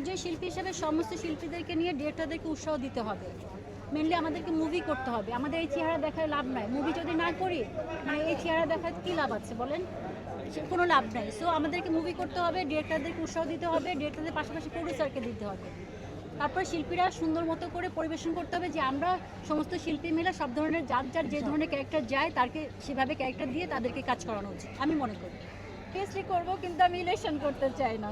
একজন শিল্পী হিসেবে সমস্ত শিল্পীদেরকে নিয়ে ডিরেক্টরদেরকে উৎসাহ দিতে হবে। মেনলি আমাদেরকে মুভি করতে হবে। আমাদের এই চেহারা দেখায় লাভ নাই। মুভি যদি না করি মানে এই চেহারা দেখায় কী লাভ আছে বলেন? কোনো লাভ নাই। সো আমাদেরকে মুভি করতে হবে, ডিরেক্টরদেরকে উৎসাহ দিতে হবে, ডিরেক্টরদের পাশাপাশি প্রডিউসারকে দিতে হবে। তারপর শিল্পীরা সুন্দর মতো করে পরিবেশন করতে হবে যে আমরা সমস্ত শিল্পী মিলে সব ধরনের যার যার যে ধরনের ক্যারেক্টার যায় তাকে সেভাবে ক্যারেক্টার দিয়ে তাদেরকে কাজ করানো উচিত আমি মনে করি। পিএইচডি করবো কিন্তু আমি ইলেকশন করতে চাই না।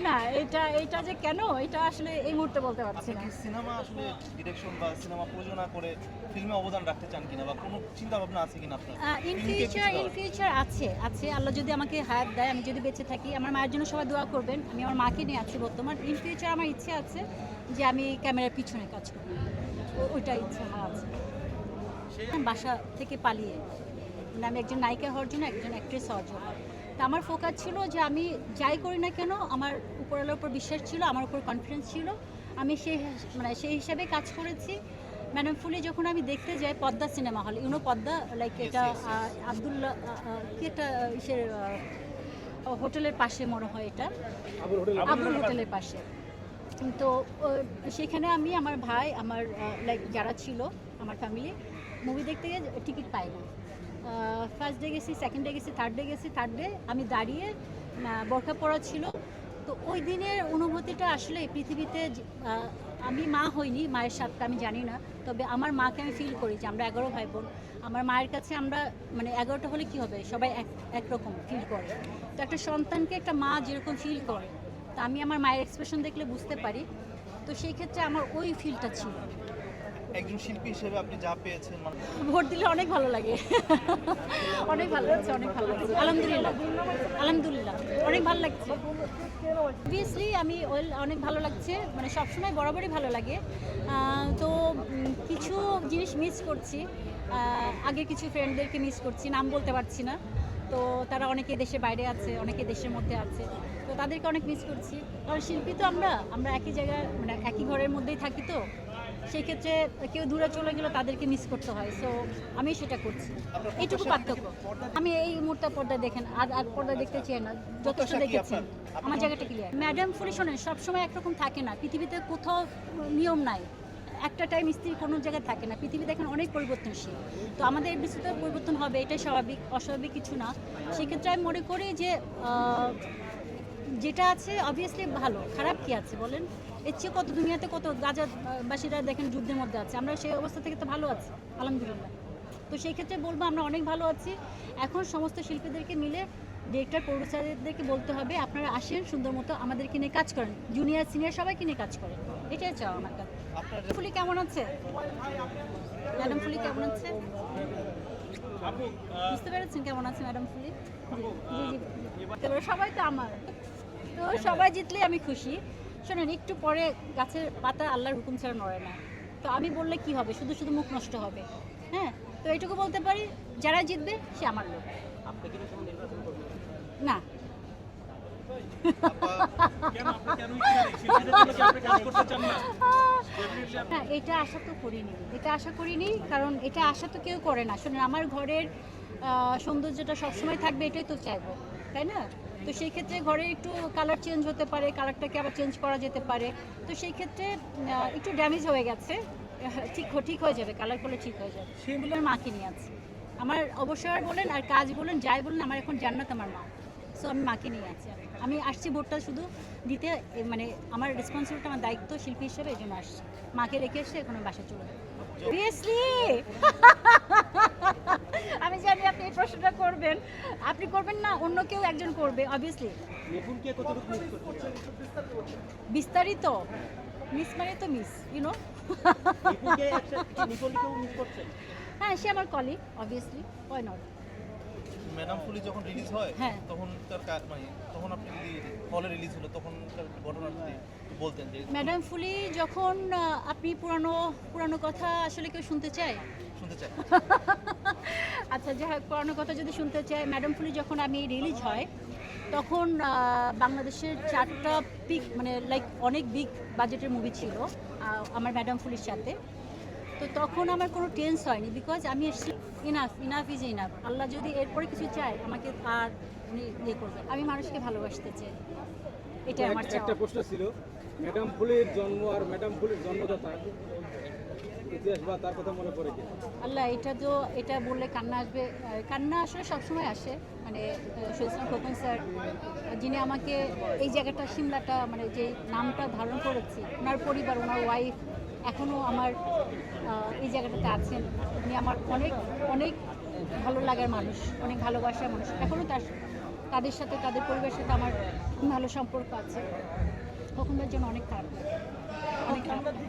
না এটা যে কেন এটা আসলে এই মুহূর্তে বলতে পারছি না। সিনেমা আসলে ডিরেকশন বা সিনেমা প্রযোজনা করে ফিল্মে অবদান রাখতে চান কিনা বা কোনো চিন্তা ভাবনা আছে কিনা আপনার? ইন ফিউচার আছে আল্লাহ যদি আমাকে হায়াত দেয়, আমি যদি বেঁচে থাকি। আমার মায়ের জন্য সবাই দোয়া করবেন। আমি আমার মাকে নিয়ে আছি বর্তমান। ইন ফিউচার আমার ইচ্ছে আছে যে আমি ক্যামেরার পিছনে কাজ করব, ওইটা ইচ্ছে আমার আছে। বাসা থেকে পালিয়ে মানে আমি একজন নায়িকা হওয়ার জন্য, একজন অ্যাক্ট্রেস হওয়ার জন্য। তা আমার ফোকাস ছিল যে আমি যাই করি না কেন আমার উপরওয়ালার উপর বিশ্বাস ছিল, আমার উপর কনফিডেন্স ছিল। আমি সেই হিসাবে কাজ করেছি। ম্যাডাম ফুলি যখন আমি দেখতে যাই Padma cinema hall, Padma like এটা আবদুল্লাহ কি একটা ইসের হোটেলের পাশে মনে হয়, এটা আবুল হোটেলের পাশে। তো সেখানে আমি আমার ভাই আমার লাইক যারা ছিল আমার ফ্যামিলি মুভি দেখতে গিয়ে টিকিট পাই না। ফার্স্ট ডে গেছি, সেকেন্ড ডে গেছি, থার্ড ডে আমি দাঁড়িয়ে বোরখা পরা ছিল। তো ওই দিনের অনুভূতিটা আসলে পৃথিবীতে আমি মা হইনি, মায়ের স্বাদটা আমি জানি না, তবে আমার মাকে আমি ফিল করি যে আমরা 11 ভাই বোন। আমার মায়ের কাছে আমরা মানে 11টা হলে কী হবে, সবাই একরকম ফিল করে। তো একটা সন্তানকে একটা মা যেরকম ফিল করে, তা আমি আমার মায়ের এক্সপ্রেশন দেখলে বুঝতে পারি। তো সেই ক্ষেত্রে আমার ওই ফিলটা ছিল। একজন শিল্পী হিসেবে আপনি যা পেয়েছেন ভোট দিলে অনেক ভালো লাগে, অনেক ভালো লাগছে, আলহামদুলিল্লাহ অনেক ভালো লাগছে। অবভিয়াসলি আমি অনেক ভালো লাগছে, মানে সবসময় বরাবরই ভালো লাগে। তো কিছু জিনিস মিস করছি, আগে কিছু ফ্রেন্ডদেরকে মিস করছি, নাম বলতে পারছি না। তো তারা অনেকে দেশের বাইরে আছে, অনেকে দেশের মধ্যে আছে, তো তাদেরকে অনেক মিস করছি। কারণ শিল্পী তো আমরা একই জায়গায় মানে একই ঘরের মধ্যেই থাকি, তো সেই ক্ষেত্রে কেউ দূরে চলে গেলে তাদেরকে মিস করতে হয়। সো আমি সেটা করছি, এইটুকু পার্থক্য। আমি এই মুহূর্তে পর্দা দেখেন আর পর্দা দেখতে চাই না, যথেষ্ট দেখেছি, আমার জায়গাটা ক্লিয়ার। ম্যাডাম ফুলি শোনেন, সবসময় একরকম থাকে না, পৃথিবীতে কোথাও নিয়ম নাই একটা টাইম স্ত্রী কোনো জায়গায় থাকে না। পৃথিবী দেখেন অনেক পরিবর্তনশীল, তো আমাদের বিস্তৃত পরিবর্তন হবে, এটাই স্বাভাবিক, অস্বাভাবিক কিছু না। সেক্ষেত্রে আমি মনে করি যে যেটা আছে অবভিয়াসলি ভালো, খারাপ কি আছে বলেন? এর চেয়ে কত দুনিয়াতে কত গাজাবাসীরা দেখেন যুদ্ধের মধ্যে আছে, আমরা সেই অবস্থা থেকে তো ভালো আছি আলহামদুলিল্লাহ। তো সেই ক্ষেত্রে বলবো আমরা অনেক ভালো আছি। এখন সমস্ত শিল্পীদেরকে মিলে ডিরেক্টর প্রডিউসারদেরকে বলতে হবে আপনারা আসেন, সুন্দর মতো আমাদেরকে নিয়ে কাজ করেন, জুনিয়র সিনিয়র সবাইকে নিয়ে কাজ করেন, এটাই চাও আমার কাছে। ফুলি কেমন আছে? ম্যাডাম ফুলি কেমন আছে? বুঝতে পেরেছেন কেমন আছে ম্যাডাম ফুলি? জি সবাই তো আমার, তো সবাই জিতলে আমি খুশি। শোনেন, একটু পরে গাছের পাতা আল্লাহর হুকুম ছাড়া নড়ে না, তো আমি বললে কি হবে, শুধু শুধু মুখ নষ্ট হবে। হ্যাঁ, তো এইটুকু বলতে পারি, যারা জিতবে সে আমার লোক। না হ্যাঁ, এটা আশা করিনি, কারণ এটা আশা তো কেউ করে না। শোনেন, আমার ঘরের সৌন্দর্যটা সবসময় থাকবে এটাই তো চাইবো, তাই না? তো সেই ক্ষেত্রে ঘরের একটু কালার চেঞ্জ হতে পারে, কালারটাকে আবার চেঞ্জ করা যেতে পারে। তো সেই ক্ষেত্রে একটু ড্যামেজ হয়ে গেছে, ঠিক হয়ে যাবে, কালার করলে ঠিক হয়ে যাবে। সেগুলো আমার মাকে নিয়ে আছে, আমার অবসর বলেন আর কাজ বলেন যাই বলেন, আমার এখন জান্নাত আমার মা। সো আমি মাকে নিয়ে আছি, আমি আসছি ভোটটা শুধু দিতে, মানে আমার রেসপন্সিবিলিটি, আমার দায়িত্ব শিল্পী হিসেবে এই জন্য আসছি। মাকে রেখে এসে এখন আমি বাসায় চলে যাবো। অবভিয়াসলি আমি জানি আপনি এই প্রশ্নটা করবেন, আপনি করবেন না, অন্য কেউ একজন করবে অবভিয়াসলি। বিস্তারিত মিস মানে তো মিস, ইউনো। হ্যাঁ, সে আমার colleague obviously, why not. Madam ফুলি যখন রিলিজ হয় হ্যাঁ, তখন তখন আপনি যদি হলে রিলিজ হলো তখন ঘটনা যদি বলতেন যে ম্যাডাম ফুলি যখন আপনি পুরানো কথা আসলে কেউ শুনতে চায়? আচ্ছা, যাই হোক, পুরানো কথা যদি শুনতে চায়, ম্যাডাম ফুলি যখন আমি রিলিজ হয় তখন বাংলাদেশের 4টা পিক মানে লাইক অনেক বিগ বাজেটের মুভি ছিল আমার ম্যাডাম ফুলির সাথে। তো তখন আমার কোনো টেন্স হয়নি, বিকজ আমি এসেছি ইনাফ ইজ ইনাফ। আল্লাহ যদি এরপরে কিছু চায় আমাকে আর উনি ইয়ে করবেন। আমি মানুষকে ভালোবাসতে চাই, এটাই আমার একটা চাওয়া। প্রশ্ন ছিল, ম্যাডাম ফুলের জন্ম আর ম্যাডাম ফুলের জন্মদাতা ইতিহাস বা তার কথা মনে পড়ে কি? আল্লাহ, এটা বললে কান্না আসবে। কান্না আসলে সবসময় আসে, মানে শহীদ ইসলাম খোকন স্যার যিনি আমাকে এই জায়গাটা সিমলাটা মানে যে নামটা ধারণ করেছি, ওনার পরিবার, ওনার ওয়াইফ এখনও আমার এই জায়গাটাতে আছেন। উনি আমার অনেক অনেক ভালো লাগার মানুষ, অনেক ভালোবাসার মানুষ। এখনও তাদের সাথে, তাদের পরিবারের সাথে আমার ভালো সম্পর্ক আছে। খোকনদের জন্য অনেক খারাপ লাগে, অনেক খারাপ লাগে।